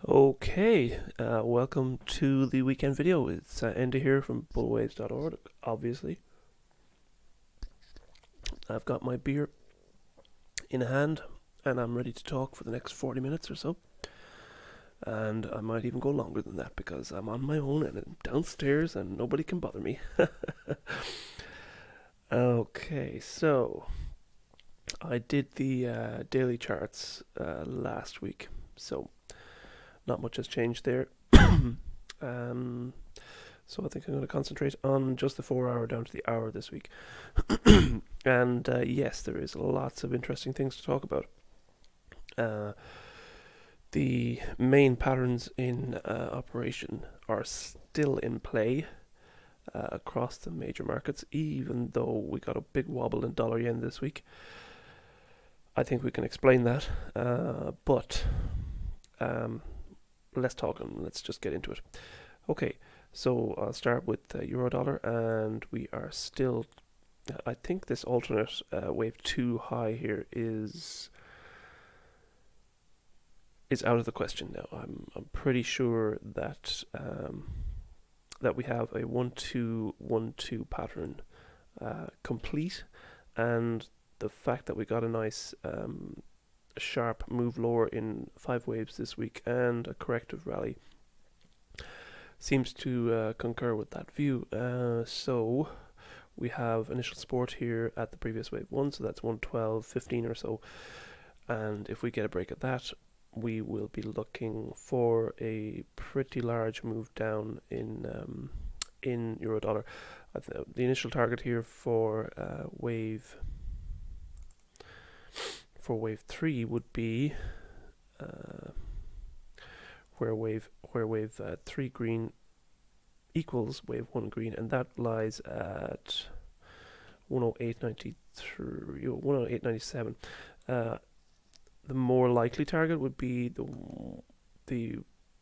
Okay, welcome to the weekend video. It's Andy here from bullwaves.org, obviously. I've got my beer in hand and I'm ready to talk for the next 40 minutes or so. And I might even go longer than that because I'm on my own and I'm downstairs and nobody can bother me. Okay, so I did the daily charts last week, so not much has changed there. So I think I'm going to concentrate on just the 4 hour down to the hour this week. And yes, there is lots of interesting things to talk about. The main patterns in operation are still in play across the major markets, even though we got a big wobble in dollar yen this week. I think we can explain that, but let's talk and let's just get into it. Okay, so I'll start with euro dollar, and we are still, I think this alternate wave 2 high here is out of the question now. I'm pretty sure that that we have a 1-2-1-2 pattern complete, and the fact that we got a nice sharp move lower in 5 waves this week and a corrective rally seems to concur with that view. So we have initial support here at the previous wave 1, so that's 112.15 or so, and if we get a break at that, we will be looking for a pretty large move down in euro dollar. The initial target here for wave 3 would be where wave 3 green equals wave 1 green, and that lies at 108.93 or 108.97. The more likely target would be the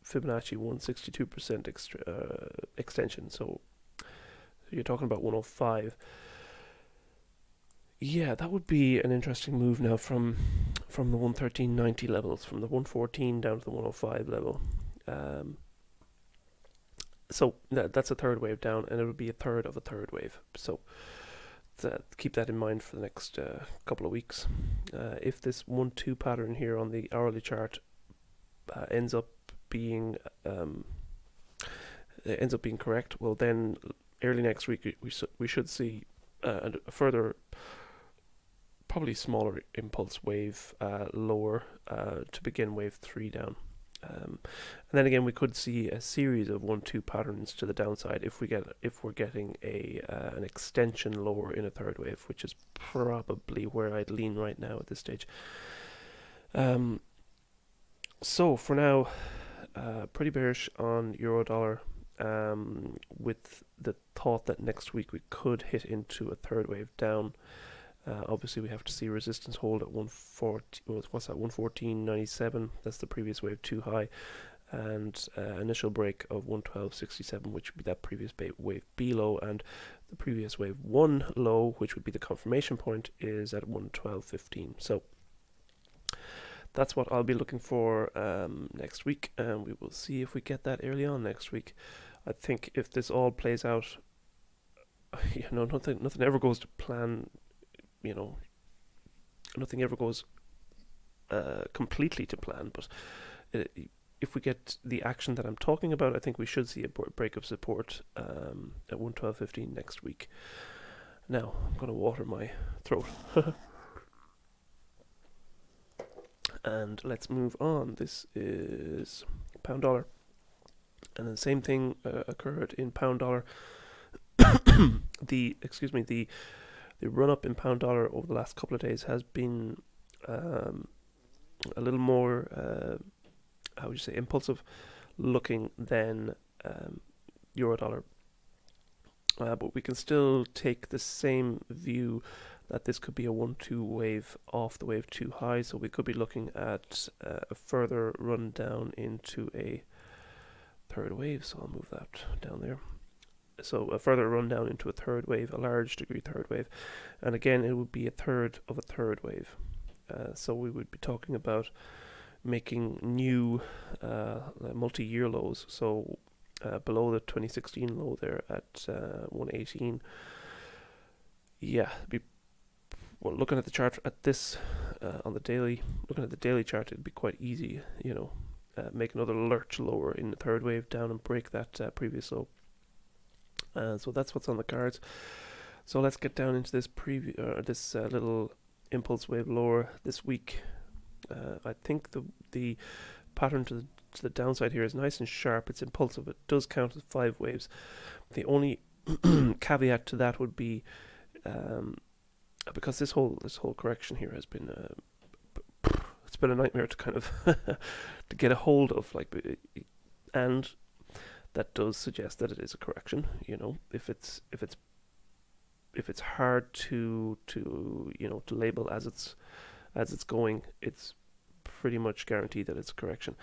Fibonacci 162% extension. So you're talking about 105. Yeah, that would be an interesting move now from the 113.90 levels, from the 114 down to the 105 level. So that's a third wave down, and it would be a third of a third wave. So keep that in mind for the next couple of weeks. If this 1-2 pattern here on the hourly chart ends up being correct, well then early next week we should see a further, probably smaller impulse wave lower to begin wave 3 down. And then again, we could see a series of 1-2 patterns to the downside if we're getting an extension lower in a third wave, which is probably where I'd lean right now at this stage. So for now, pretty bearish on euro dollar, with the thought that next week we could hit into a third wave down. Obviously, we have to see resistance hold at 140. What's that? 114.97. That's the previous wave 2 high, and initial break of 112.67, which would be that previous wave B low, and the previous wave 1 low, which would be the confirmation point, is at 112.15. So that's what I'll be looking for next week, and we will see if we get that early on next week. I think if this all plays out, nothing ever goes to plan. Nothing ever goes completely to plan, but if we get the action that I'm talking about, I think we should see a break of support at 112.15 next week. Now, I'm going to water my throat. And let's move on. This is pound dollar, and the same thing occurred in pound dollar. The run up in pound dollar over the last couple of days has been a little more, how would you say, impulsive looking than euro dollar. But we can still take the same view that this could be a 1-2 wave off the wave 2 high. So we could be looking at a further run down into a third wave. So I'll move that down there. So a further run down into a third wave, a large degree third wave, and again it would be a third of a third wave. So we would be talking about making new multi-year lows. So below the 2016 low there at 118. Yeah, well, looking at the chart at this on the daily, looking at the daily chart, it'd be quite easy, you know, make another lurch lower in the third wave down and break that previous low. So that's what's on the cards. So let's get down into this this little impulse wave lower this week. I think the pattern to the downside here is nice and sharp. It's impulsive. It does count as 5 waves. The only caveat to that would be because this whole correction here has been it's been a nightmare to kind of to get a hold of, like, and that does suggest that it is a correction. You know, if it's hard to you know, to label as it's going, it's pretty much guaranteed that it's a correction.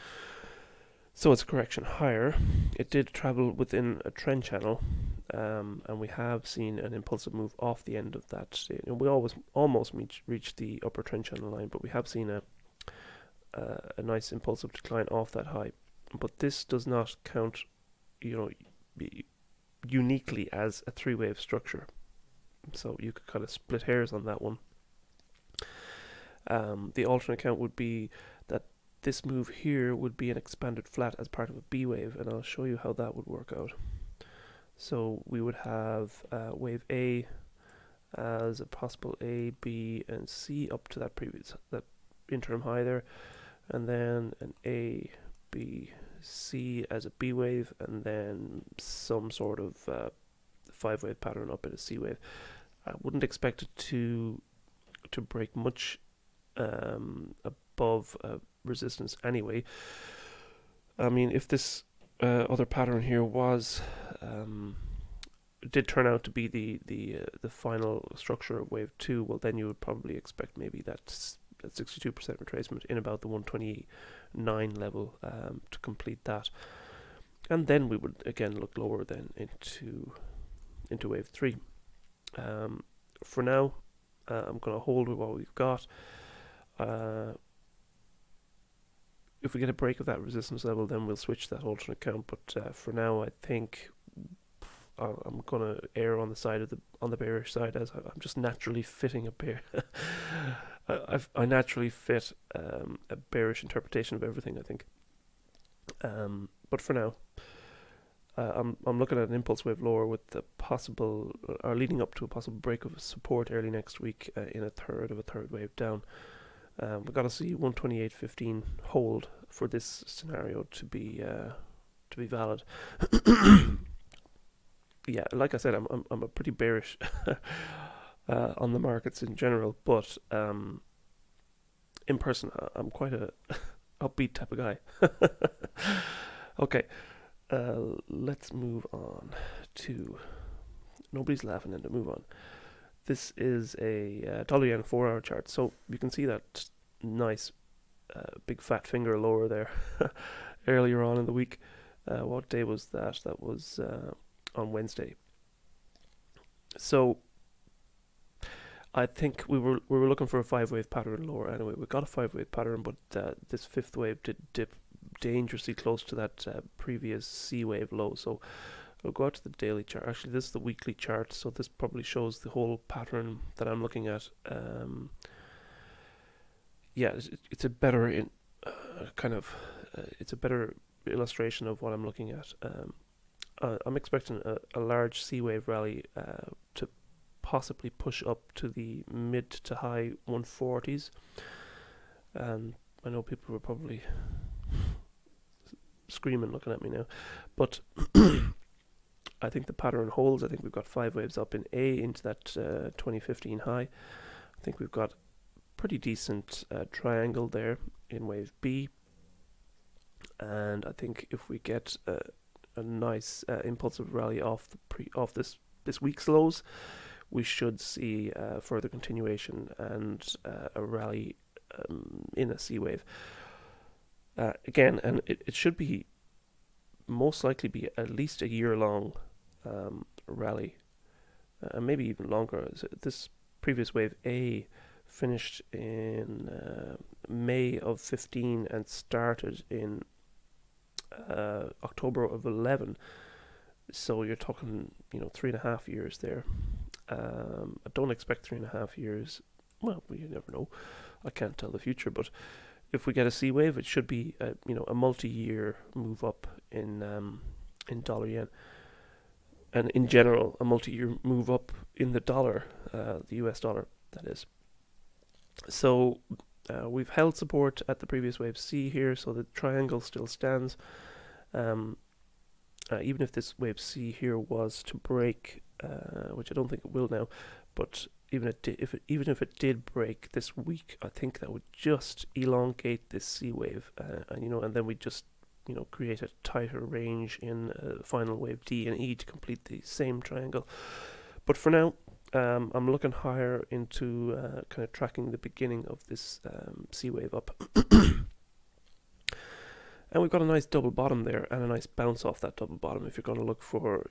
So it's a correction higher. It did travel within a trend channel, and we have seen an impulsive move off the end of that. You know, we almost reached the upper trend channel line, but we have seen a nice impulsive decline off that high. But this does not count, you know, uniquely as a 3-wave structure. So you could kind of split hairs on that one. The alternate count would be that this move here would be an expanded flat as part of a B wave, and I'll show you how that would work out. So we would have wave A as a possible A, B, and C up to that interim high there, and then an A, B, C as a B wave, and then some sort of 5-wave pattern up in a C wave. I wouldn't expect it to break much above resistance anyway. I mean, if this other pattern here did turn out to be the final structure of wave 2, well, then you would probably expect maybe that 62% retracement in about the 129 level to complete that, and then we would again look lower then into wave 3. For now, I'm going to hold with what we've got. If we get a break of that resistance level, then we'll switch that alternate count. But for now, I think I'm going to err on the side of on the bearish side, as I'm just naturally fitting a bear. I naturally fit a bearish interpretation of everything, I think. But for now, I'm looking at an impulse wave lower with the possible, or leading up to a possible break of support early next week in a third of a third wave down. We've got to see 128.15 hold for this scenario to be valid. Yeah, like I said, I'm a pretty bearish on the markets in general, but in person I'm quite a upbeat type of guy. Okay, let's move on to, nobody's laughing, and to move on. This is a dollar yen 4-hour chart, so you can see that nice big fat finger lower there earlier on in the week. What day was that? That was on Wednesday. So I think we were looking for a 5-wave pattern lower anyway. We got a 5-wave pattern, but this 5th wave did dip dangerously close to that previous C wave low. So we'll go out to the daily chart. Actually, this is the weekly chart, so this probably shows the whole pattern that I'm looking at. Yeah, it's a better it's a better illustration of what I'm looking at. I'm expecting a large C wave rally to possibly push up to the mid to high 140s, and I know people were probably screaming looking at me now, but I think the pattern holds. I think we've got 5 waves up in A into that 2015 high. I think we've got pretty decent triangle there in wave B, and I think if we get a nice impulsive rally off this week's lows, we should see further continuation and a rally in a C wave again, and it should be most likely be at least a year-long rally, and maybe even longer. This previous wave A finished in May of 15 and started in October of 11. So you're talking, 3.5 years there. I don't expect 3.5 years. Well, you never know. I can't tell the future, but if we get a C wave, it should be a multi-year move up in dollar yen, and in general a multi-year move up in the dollar, the US dollar, that is. So we've held support at the previous wave C here, so the triangle still stands. Even if this wave C here was to break, which I don't think it will now, but even if it did break this week, I think that would just elongate this C wave, and then we just create a tighter range in final wave D and E to complete the same triangle. But for now, I'm looking higher into kind of tracking the beginning of this C wave up. And we've got a nice double bottom there and a nice bounce off that double bottom if you're going to look for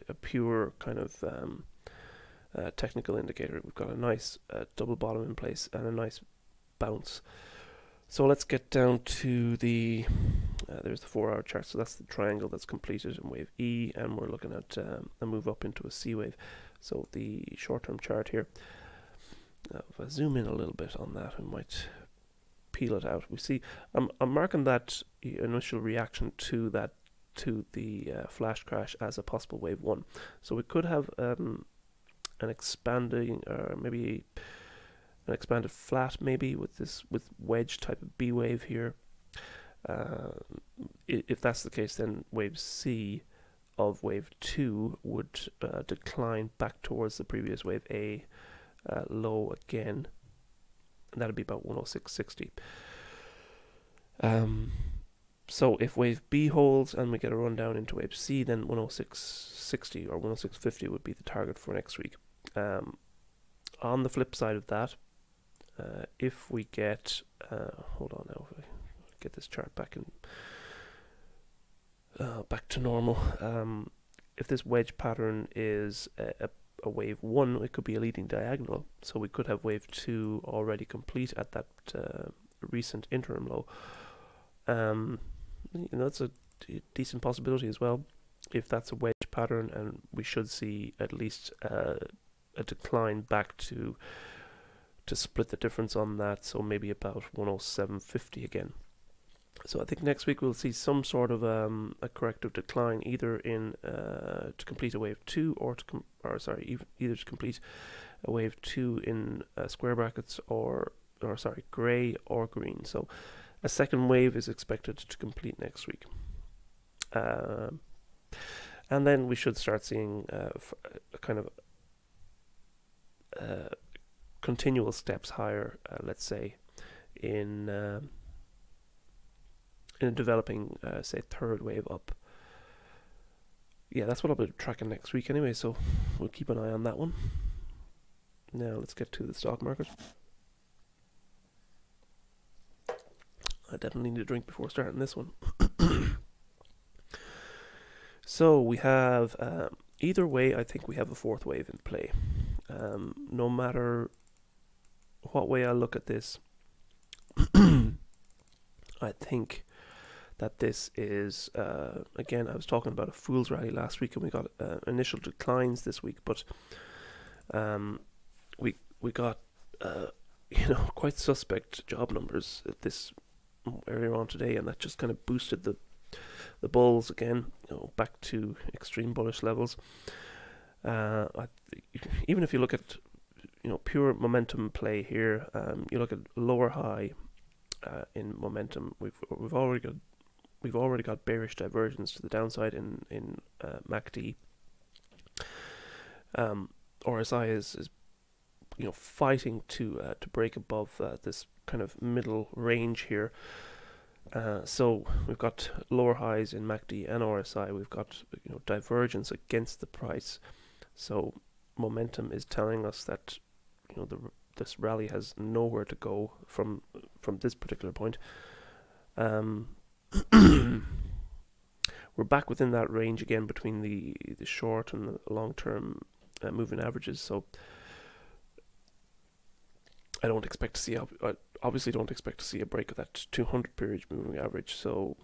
a pure kind of technical indicator. We've got a nice double bottom in place and a nice bounce. So let's get down to the there's the 4-hour chart. So that's the triangle that's completed in wave E, and we're looking at a move up into a C wave. So the short-term chart here, if I zoom in a little bit on that, we might peel it out. We see I'm marking that initial reaction to the flash crash as a possible wave 1. So we could have an expanding, maybe an expanded flat, maybe with wedge type of B wave here. If that's the case, then wave C of wave 2 would decline back towards the previous wave A low again, and that'd be about 106.60. So if wave B holds and we get a run down into wave C, then 106.60 or 106.50 would be the target for next week. On the flip side of that, if we get hold on now, if I get this chart back to normal, if this wedge pattern is a wave 1, it could be a leading diagonal, so we could have wave 2 already complete at that recent interim low. That's a decent possibility as well, if that's a wedge pattern, and we should see at least a decline back to split the difference on that, so maybe about 107.50 again. So I think next week we'll see some sort of a corrective decline, either in to complete a wave 2 or either to complete a wave 2 in square brackets or grey or green. So a second wave is expected to complete next week, and then we should start seeing a kind of continual steps higher, let's say, in a developing, say, third wave up. Yeah, that's what I'll be tracking next week anyway, so we'll keep an eye on that one. Now let's get to the stock market. I definitely need a drink before starting this one. So we have, either way, I think we have a fourth wave in play. No matter what way I look at this, I think that this is, again, I was talking about a fool's rally last week, and we got initial declines this week, but we got quite suspect job numbers at this earlier on today, and that just kind of boosted the bulls again, back to extreme bullish levels. Even if you look at pure momentum play here, you look at lower high in momentum, we've already got bearish divergence to the downside in MACD. RSI is fighting to break above this kind of middle range here. So we've got lower highs in MACD and RSI. We've got divergence against the price. So momentum is telling us that this rally has nowhere to go from this particular point. We're back within that range again between the short and the long-term moving averages. So I don't expect to see, I obviously don't expect to see a break of that 200 period moving average. So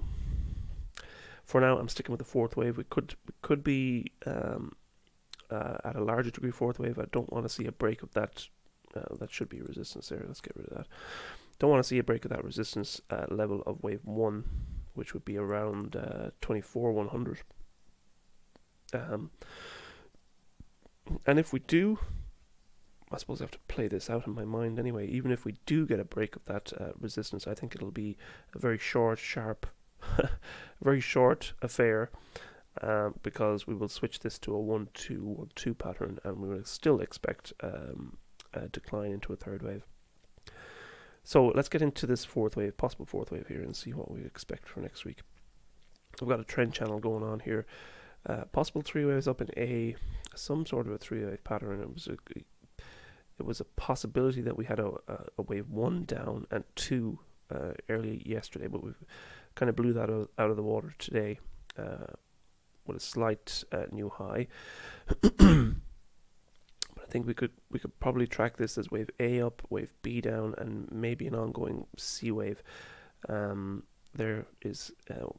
for now, I'm sticking with the fourth wave. We could be at a larger degree fourth wave. I don't want to see a break of that. That should be resistance there. Let's get rid of that. Don't want to see a break of that resistance level of wave 1, which would be around 24,100. And if we do, I suppose I have to play this out in my mind anyway. Even if we do get a break of that resistance, I think it'll be a very short, sharp, very short affair, because we will switch this to a 1-2-1-2 pattern, and we will still expect a decline into a third wave. So let's get into this fourth wave, possible fourth wave here, and see what we expect for next week. We've got a trend channel going on here. Possible three waves up in some sort of a three-wave pattern. It was a possibility that we had a wave 1 down and 2 early yesterday, but we kind of blew that out of the water today with a slight new high. I think we could probably track this as wave A up, wave B down, and maybe an ongoing C wave. There is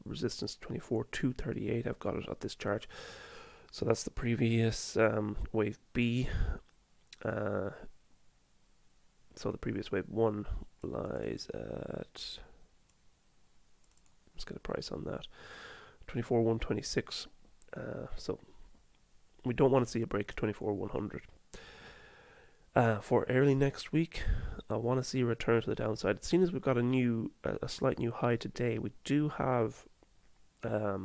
resistance 24,238. I've got it at this chart. So that's the previous wave B. So the previous wave 1 lies at, let's get a price on that, 24,126. So we don't want to see a break of 24,100. For early next week, I want to see a return to the downside. It seems we've got a slight new high today. We do have a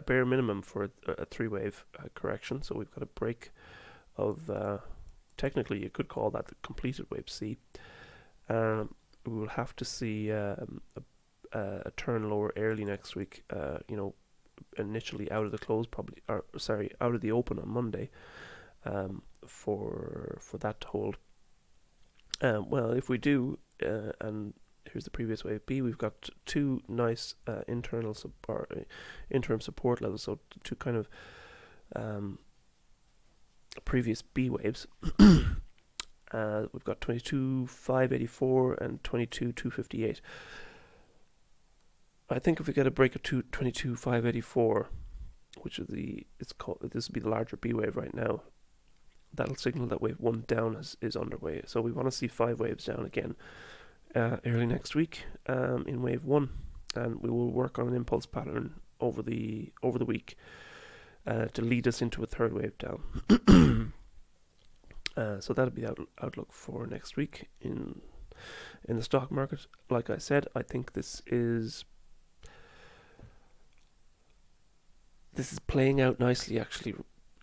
bare minimum for a three-wave correction, so we've got a break of, technically you could call that the completed wave C. We will have to see a turn lower early next week, you know, initially out of the close, probably, or sorry, out of the open on Monday. For that to hold. Well, if we do, and here's the previous wave B, we've got two nice interim support levels, so two kind of previous B waves. We've got 22,584 and 22,258. I think if we get a break of 22,584, which is this would be the larger B wave right now, that'll signal that wave 1 down is underway. So we want to see 5 waves down again early next week in wave 1, and we will work on an impulse pattern over the week to lead us into a third wave down. So that'll be the outlook for next week in the stock market. Like I said, I think this is playing out nicely. Actually,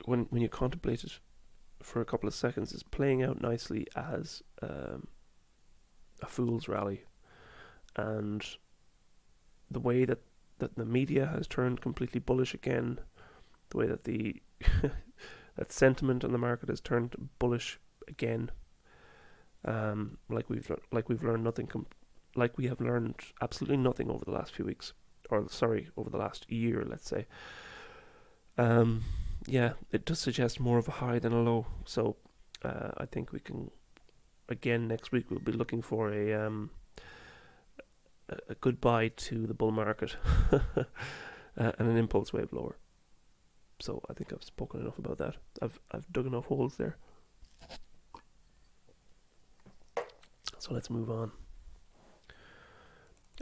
when you contemplate it for a couple of seconds, is playing out nicely as a fool's rally, and the way that the media has turned completely bullish again, the way that the that sentiment on the market has turned bullish again, like we've learned nothing, like we have learned absolutely nothing over the last few weeks, or sorry, over the last year, let's say. Yeah, it does suggest more of a high than a low. So I think we can, again, next week we'll be looking for a goodbye to the bull market and an impulse wave lower. So I think I've spoken enough about that. I've dug enough holes there. So let's move on.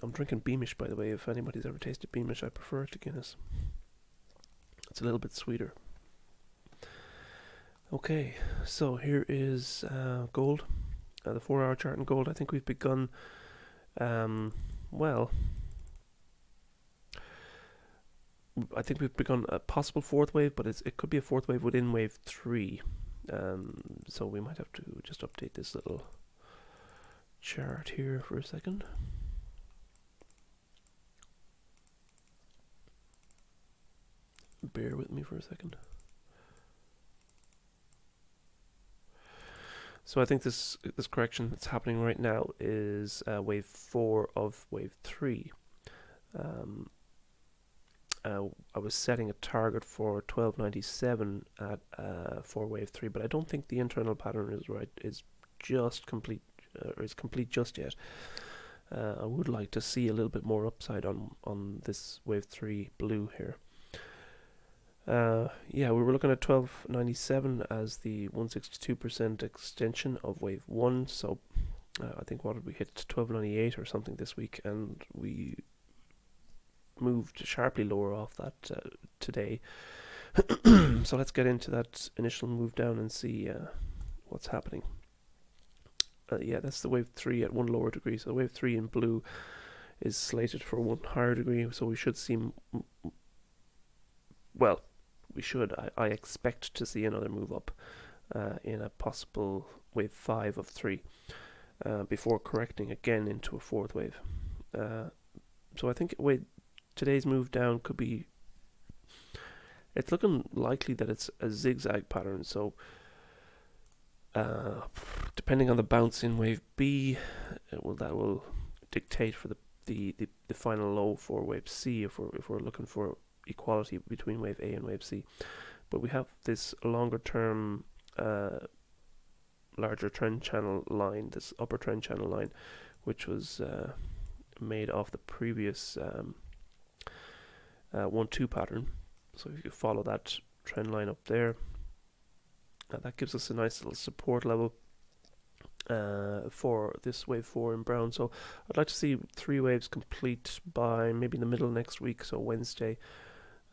I'm drinking Beamish, by the way. If anybody's ever tasted Beamish, I prefer it to Guinness. It's a little bit sweeter. Okay, so here is gold, the 4-hour chart in gold. I think we've begun, well, I think we've begun a possible fourth wave, but it could be a fourth wave within wave 3. So we might have to just update this little chart here for a second. Bear with me for a second. So I think this correction that's happening right now is wave 4 of wave 3. I was setting a target for 1297 at for wave 3, but I don't think the internal pattern is just complete or is complete just yet. I would like to see a little bit more upside on this wave 3 blue here. Yeah, we were looking at 1297 as the 162% extension of wave 1. So I think what did we hit, 1298 or something this week, and we moved sharply lower off that today. So let's get into that initial move down and see what's happening. Yeah, that's the wave 3 at 1 lower degree. So the wave 3 in blue is slated for 1 higher degree. So we should see, well, we should, I expect to see another move up in a possible wave 5 of 3 before correcting again into a 4th wave. So I think today's move down could be, it's looking likely that it's a zigzag pattern. So depending on the bounce in wave B, that will dictate for the final low for wave C if we're looking for equality between wave A and wave C. But we have this longer term larger trend channel line, this upper trend channel line, which was made off the previous 1-2 pattern. So if you follow that trend line up there, that gives us a nice little support level for this wave 4 in brown. So I'd like to see 3 waves complete by maybe the middle of next week, so Wednesday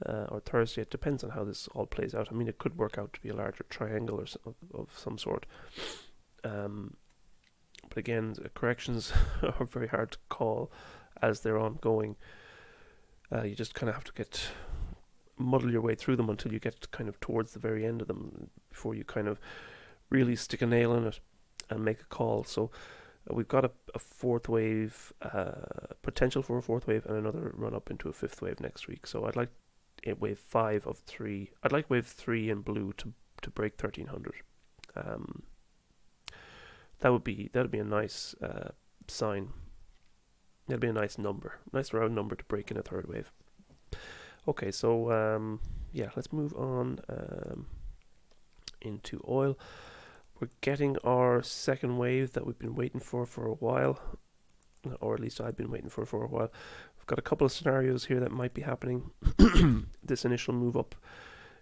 or Thursday. It depends on how this all plays out. I mean, it could work out to be a larger triangle or of some sort. But again, the corrections are very hard to call as they're ongoing. You just kind of have to muddle your way through them until you get kind of towards the very end of them before you kind of really stick a nail in it and make a call. So we've got a 4th wave, potential for a 4th wave, and another run up into a 5th wave next week. So I'd like wave 5 of 3. I'd like wave 3 in blue to break 1300. That'd be a nice sign. That'd be a nice number, nice round number to break in a 3rd wave. Okay, so yeah, let's move on into oil. We're getting our 2nd wave that we've been waiting for a while, or at least I've been waiting for a while. We've got a couple of scenarios here that might be happening. This initial move up,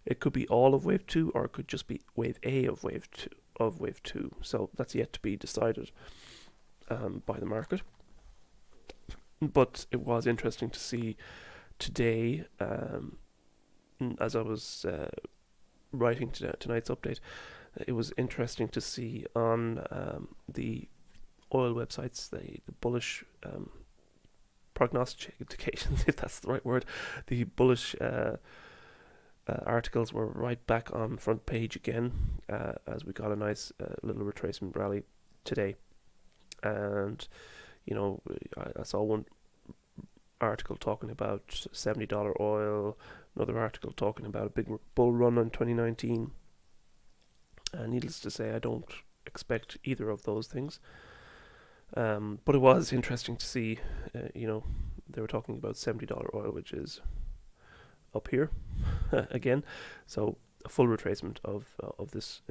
it could be all of wave 2, or it could just be wave A of wave 2. So that's yet to be decided by the market. But it was interesting to see today, as I was writing tonight's update, it was interesting to see on the oil websites, the bullish prognostications, if that's the right word, the bullish articles were right back on front page again, as we got a nice little retracement rally today. And you know, I saw one article talking about $70 oil, another article talking about a big bull run in 2019. Needless to say, I don't expect either of those things. But it was interesting to see, you know, they were talking about $70 oil, which is up here again. So a full retracement of this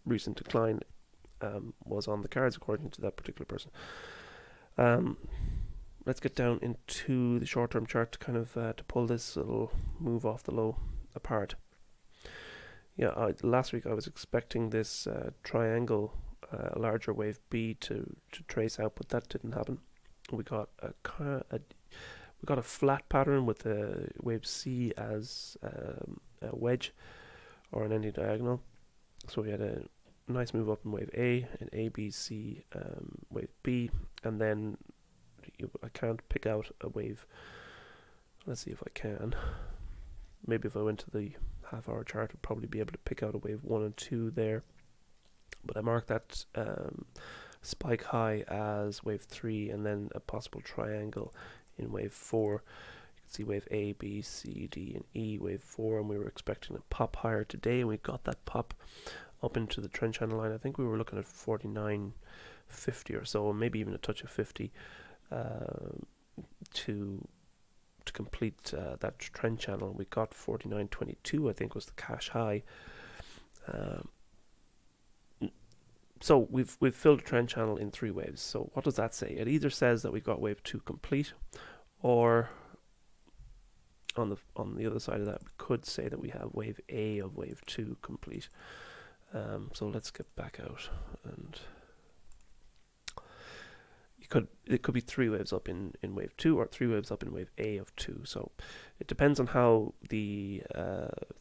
recent decline was on the cards, according to that particular person. Let's get down into the short-term chart to kind of to pull this little move off the low apart. Yeah, last week I was expecting this triangle, larger wave B to trace out, but that didn't happen. We got a flat pattern with the wave C as a wedge or an ending diagonal. So we had a nice move up in wave A, and A, B, C, wave B, and then I can't pick out a wave. Let's see if I can. Maybe if I went to the half-hour chart, I'd probably be able to pick out a wave 1 and 2 there. But I marked that spike high as wave 3, and then a possible triangle in wave 4. You can see wave A, B, C, D, and E, wave 4, and we were expecting a pop higher today, and we got that pop up into the trend channel line. I think we were looking at 49.50 or so, maybe even a touch of 50 to complete that trend channel. We got 49.22, I think, was the cash high. So we've filled a trend channel in 3 waves. So what does that say? It either says that we've got wave 2 complete, or on the other side of that, we could say that we have wave A of wave 2 complete. So let's get back out, and it could be 3 waves up in wave 2, or 3 waves up in wave A of 2. So it depends on how the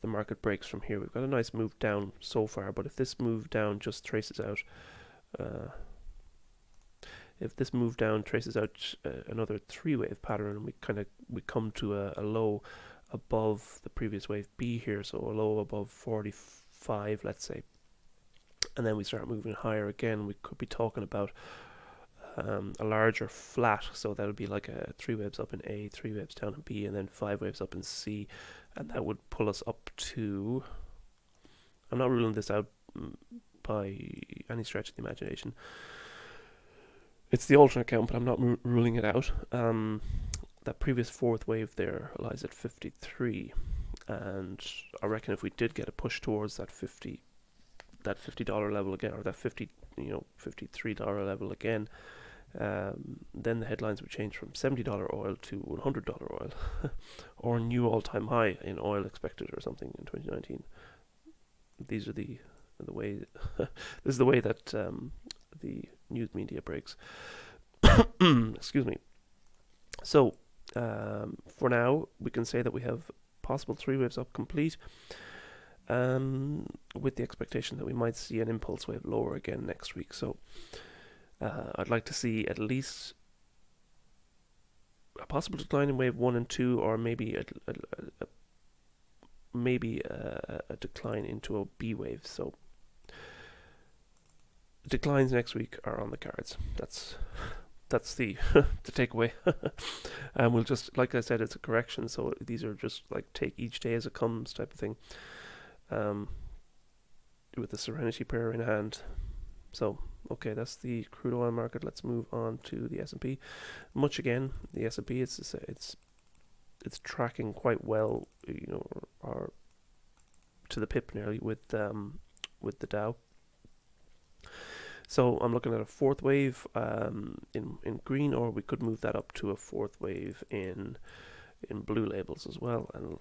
market breaks from here. We've got a nice move down so far, but if this move down just traces out, another 3 wave pattern, and we come to a low above the previous wave B here, so a low above 45, let's say, and then we start moving higher again, we could be talking about a larger flat. So that would be like a 3 waves up in A, 3 waves down in B, and then 5 waves up in C, and that would pull us up to, I'm not ruling this out by any stretch of the imagination, it's the alternate count, but I'm not ruling it out. That previous 4th wave there lies at 53, and I reckon if we did get a push towards that $50 level again, or that $53 level again, then the headlines would change from $70 oil to $100 oil, or a new all-time high in oil expected, or something in 2019. These are the way. This is the way that the news media breaks. Excuse me. So for now, we can say that we have possible 3 waves up complete, with the expectation that we might see an impulse wave lower again next week. So I'd like to see at least a possible decline in wave 1 and 2, or maybe a decline into a B wave. So declines next week are on the cards. That's the the takeaway. And we'll just, like I said, it's a correction, so these are just like take each day as it comes type of thing, with the Serenity Prayer in hand. So okay, that's the crude oil market. Let's move on to the S&P. Much again, the S&P, it's tracking quite well, or to the pip nearly with the Dow. So I'm looking at a 4th wave in green, or we could move that up to a 4th wave in blue labels as well. And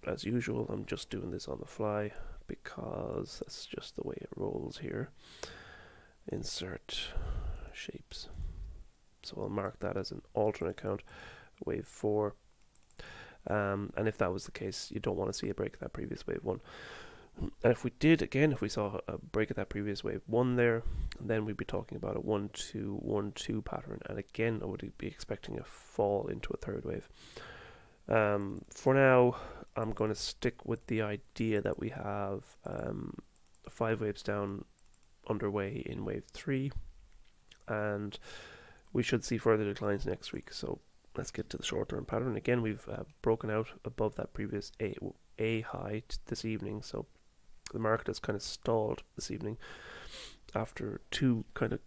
as usual, I'm just doing this on the fly because that's just the way it rolls here. Insert shapes. So I'll mark that as an alternate count, wave 4. And if that was the case, you don't want to see a break of that previous wave 1. And if we did, again, if we saw a break of that previous wave 1 there, then we'd be talking about a 1-2-1-2 pattern. And again, I would be expecting a fall into a 3rd wave. For now, I'm going to stick with the idea that we have 5 waves down underway in wave 3, and we should see further declines next week. So let's get to the short-term pattern. Again, we've broken out above that previous A high this evening, so the market has kind of stalled this evening after 2 kind of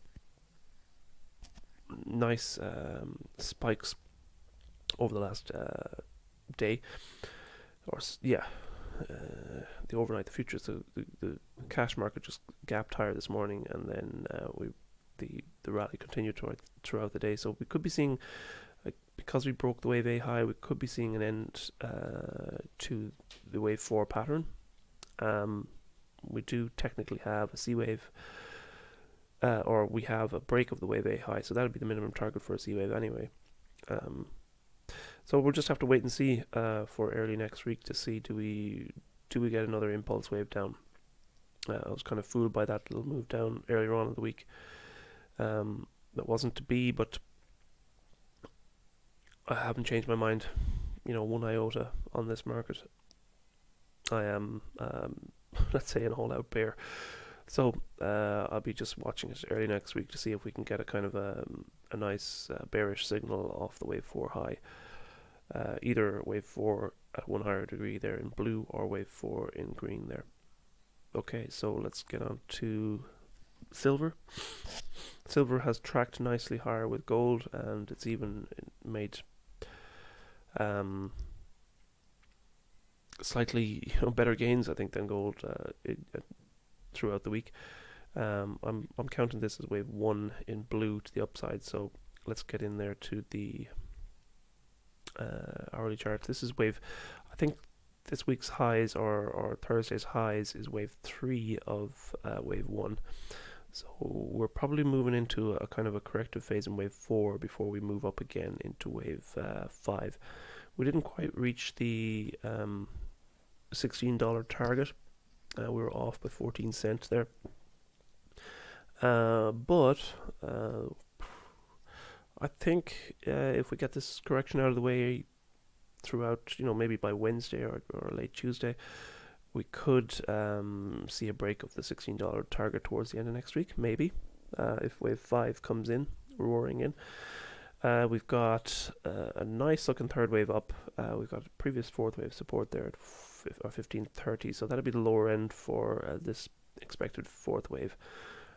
nice spikes over the last day, or the overnight, the futures, the cash market just gapped higher this morning, and then the rally continued throughout the day. So we could be seeing, because we broke the wave A high, we could be seeing an end to the wave 4 pattern. We do technically have a C wave, or we have a break of the wave A high, so that would be the minimum target for a C wave anyway. So we'll just have to wait and see for early next week to see do we get another impulse wave down. I was kind of fooled by that little move down earlier on in the week. That wasn't to be, but I haven't changed my mind, 1 iota on this market. I am, let's say, an all-out bear. So I'll be just watching it early next week to see if we can get a kind of a nice bearish signal off the wave 4 high. Either wave 4 at 1 higher degree there in blue, or wave 4 in green there. Okay, so let's get on to silver. Silver has tracked nicely higher with gold, and it's even made slightly better gains, I think, than gold throughout the week. I'm counting this as wave 1 in blue to the upside, so let's get in there to the hourly chart. This is wave, I think this week's highs or Thursday's highs is wave 3 of wave 1. So we're probably moving into a kind of a corrective phase in wave 4 before we move up again into wave 5. We didn't quite reach the $16 target. We were off by 14 cents there. But I think if we get this correction out of the way throughout, maybe by Wednesday or late Tuesday, we could see a break of the $16 target towards the end of next week, maybe, if wave 5 comes in, roaring in. We've got a nice looking third wave up. We've got previous fourth wave support there at 1530, so that'll be the lower end for this expected fourth wave.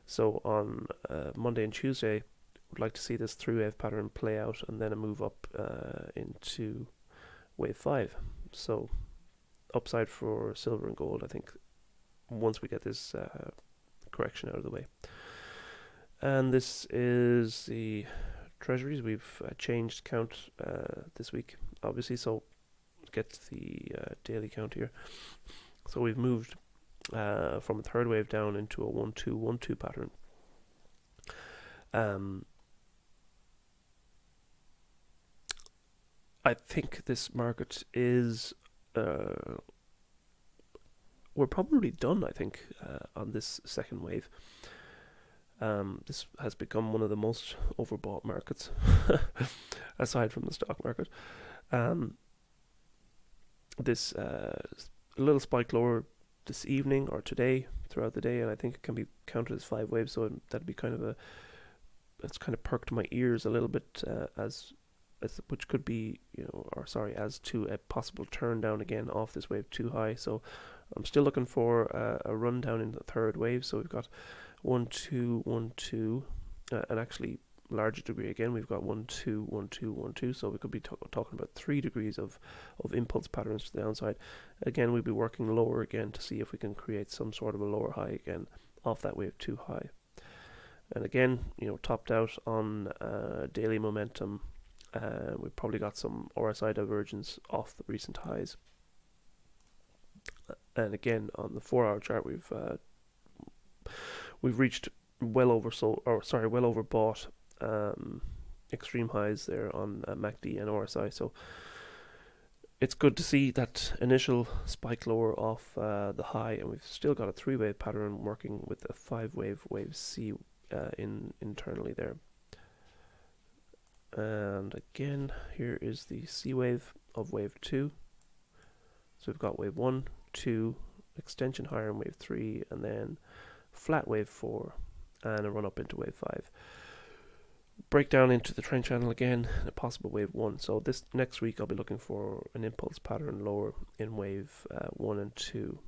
So on Monday and Tuesday, we'd like to see this three-wave pattern play out and then a move up into wave 5. So upside for silver and gold, I think, once we get this correction out of the way. And this is the treasuries. We've changed count this week, obviously, so get the daily count here. So we've moved from a third wave down into a 1-2-1-2 pattern. I think this market is we're probably done, I think, on this second wave. This has become one of the most overbought markets, aside from the stock market. This little spike lower this evening or today, throughout the day, and I think it can be counted as 5 waves, so that'd be kind of it's kind of perked my ears a little bit as which could be, as to a possible turn down again off this wave too high. So I'm still looking for a run down in the third wave. So we've got 1-2, 1-2, and actually larger degree again. We've got 1-2, 1-2, 1-2. So we could be talking about 3 degrees of impulse patterns to the downside. Again, we'd be working lower again to see if we can create some sort of a lower high again off that wave too high. And again, topped out on daily momentum. We've probably got some RSI divergence off the recent highs. And again, on the 4-hour chart, we've reached well overbought extreme highs there on MACD and RSI. So it's good to see that initial spike lower off the high, and we've still got a 3-wave pattern working with a 5-wave wave C internally there. And again, here is the C wave of wave 2. So we've got wave 1, 2, extension higher in wave 3, and then flat wave 4, and a run up into wave 5. Break down into the trend channel again, and a possible wave 1. So this next week I'll be looking for an impulse pattern lower in wave 1 and 2.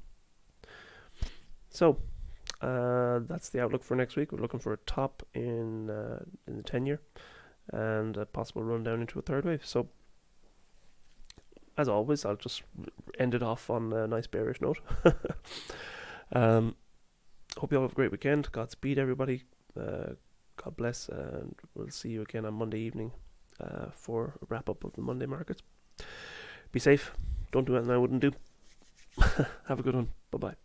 So that's the outlook for next week. We're looking for a top in the 10-year. And a possible run down into a third wave. So, as always, I'll just end it off on a nice bearish note. Hope you all have a great weekend. Godspeed, everybody. God bless, and we'll see you again on Monday evening for a wrap-up of the Monday markets. Be safe. Don't do anything I wouldn't do. Have a good one. Bye-bye.